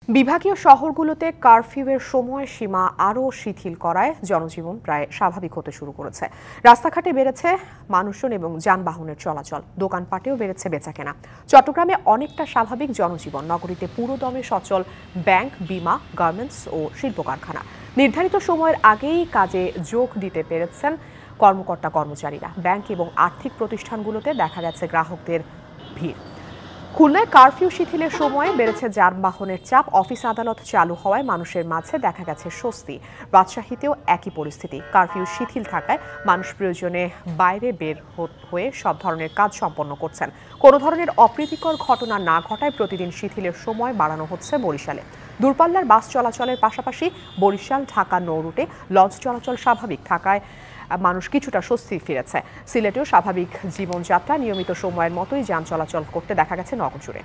বিভাগীয় শহরগুলোতে কারফিউয়ের সময়সীমা আরও শিথিল করায় জনজীবন প্রায় স্বাভাবিক হতে শুরু করেছে। রাস্তাঘাটে বেড়েছে মানুষজন এবং যানবাহনের চলাচল, দোকানপাটেও বেড়েছে বেচাকেনা। চট্টগ্রামে অনেকটা স্বাভাবিক জনজীবন, নগরীতে পুরোদমে সচল ব্যাংক, বিমা, গার্মেন্টস ও শিল্প কারখানা। নির্ধারিত সময়ের আগেই কাজে যোগ দিতে পেরেছেন কর্মকর্তা কর্মচারীরা। ব্যাংক এবং আর্থিক প্রতিষ্ঠানগুলোতে দেখা গেছে গ্রাহকদের ভিড়। খুলনায় কারফিউ শিথিলের সময়ে বেড়েছে যানবাহনের চাপ, অফিস আদালত চালু হওয়ায় মানুষের মাঝে দেখা গেছে স্বস্তি। রাজশাহীতেও একই পরিস্থিতি। কারফিউ শিথিল থাকায় মানুষ প্রয়োজনে বাইরে বের হয়ে সব ধরনের কাজ সম্পন্ন করছেন। কোনো ধরনের অপ্রীতিকর ঘটনা না ঘটায় প্রতিদিন শিথিলের সময় বাড়ানো হচ্ছে বরিশালে। দূরপাল্লার বাস চলাচলের পাশাপাশি বরিশাল ঢাকা নৌ রুটে লঞ্চ চলাচল স্বাভাবিক থাকায় মানুষ কিছুটা স্বস্তি ফিরেছে। সিলেটেও স্বাভাবিক জীবনযাত্রা, নিয়মিত সময়ের মতোই যান চলাচল করতে দেখা গেছে নগর জুড়ে।